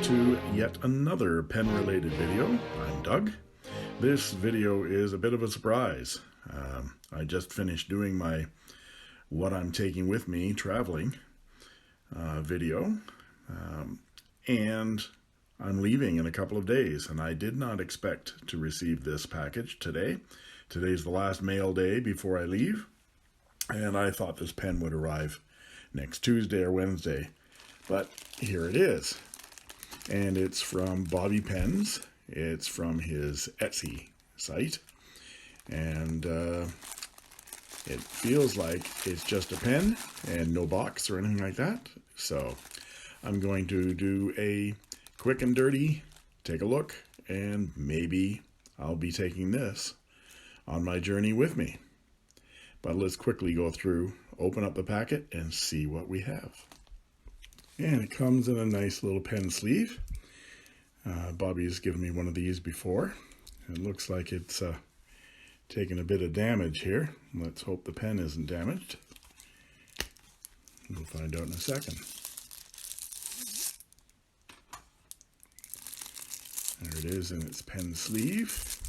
to yet another pen-related video. I'm Doug. This video is a bit of a surprise. I just finished doing my what I'm taking with me traveling video, and I'm leaving in a couple of days, and I did not expect to receive this package today. Today's the last mail day before I leave, and I thought this pen would arrive next Tuesday or Wednesday, but here it is. And it's from Bobby Pens. It's from his Etsy site, and it feels like it's just a pen and no box or anything like that. So I'm going to do a quick and dirty take a look, and maybe I'll be taking this on my journey with me. But let's quickly go through, open up the packet, and see what we have. And it comes in a nice little pen sleeve. Bobby's given me one of these before. It looks like it's taken a bit of damage here. Let's hope the pen isn't damaged. We'll find out in a second. There it is in its pen sleeve.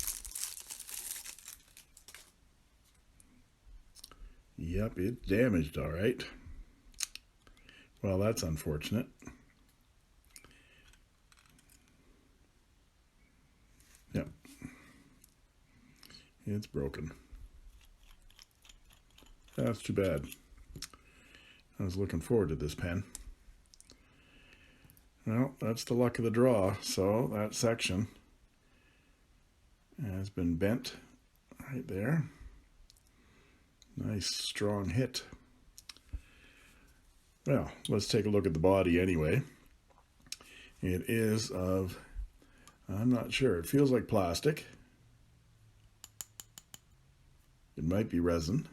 Yep, it's damaged, all right. Well, that's unfortunate. Yep. It's broken. That's too bad. I was looking forward to this pen. Well, that's the luck of the draw. So that section has been bent right there. Nice strong hit. Well, let's take a look at the body anyway. It is of, I'm not sure, it feels like plastic. It might be resin.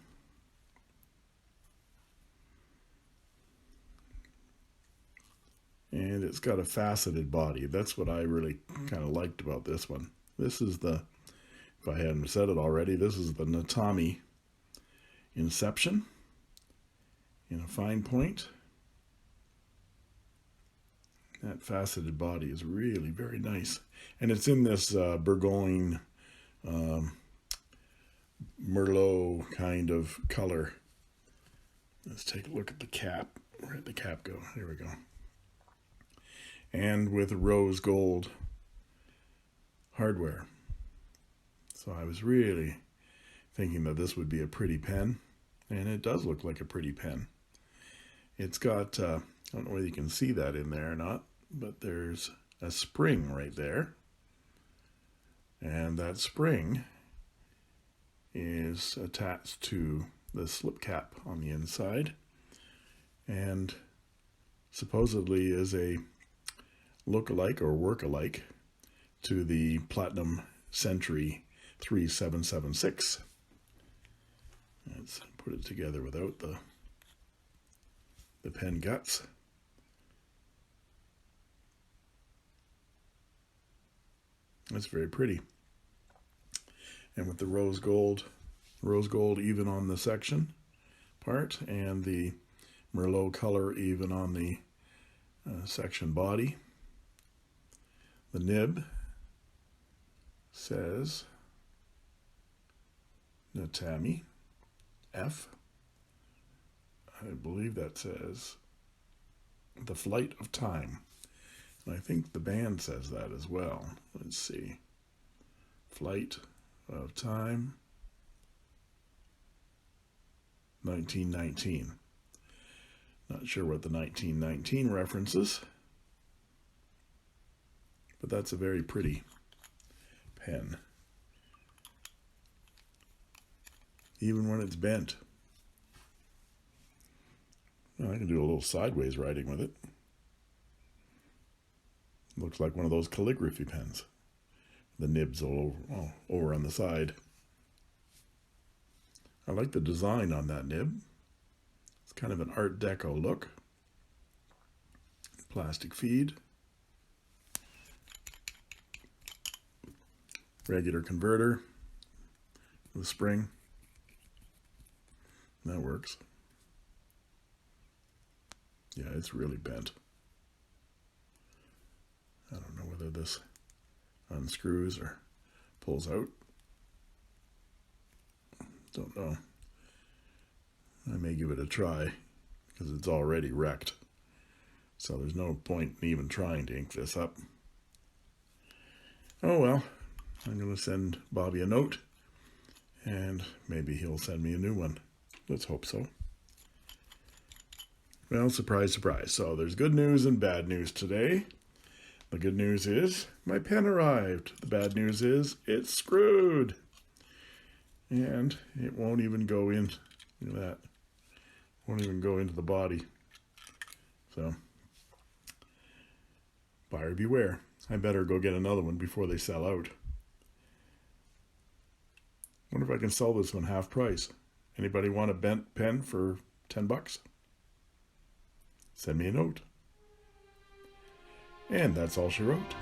And it's got a faceted body. That's what I really kind of liked about this one. This is the, if I hadn't said it already, this is the Natami Inception in a fine point. That faceted body is really very nice. And it's in this Burgoyne Merlot kind of color. Let's take a look at the cap. Where'd the cap go? There we go. And with rose gold hardware. So I was really thinking that this would be a pretty pen. And it does look like a pretty pen. It's got, I don't know whether you can see that in there or not, but there's a spring right there. And that spring is attached to the slip cap on the inside, and supposedly is a look-alike or work-alike to the Platinum Century 3776. Let's put it together without the pen guts. That's very pretty. And with the rose gold even on the section part, and the Merlot color even on the section body. The nib says Natami F. I believe that says The Flight of Time. And I think the band says that as well. Let's see. Flight of Time, 1919. Not sure what the 1919 references, but that's a very pretty pen. Even when it's bent. Well, I can do a little sideways writing with it. Looks like one of those calligraphy pens. The nibs all over on the side. I like the design on that nib. It's kind of an Art Deco look. Plastic feed. Regular converter with a spring. That works. Yeah, it's really bent. I don't know whether this unscrews or pulls out. Don't know. I may give it a try because it's already wrecked. So there's no point in even trying to ink this up. Oh well, I'm going to send Bobby a note and maybe he'll send me a new one. Let's hope so. Well, surprise, surprise. So there's good news and bad news today. The good news is my pen arrived. The bad news is it's screwed. And it won't even go in. Look at that. Won't even go into the body. So, buyer beware. I better go get another one before they sell out. Wonder if I can sell this one half price. Anybody want a bent pen for 10 bucks? Send me a note. And that's all she wrote.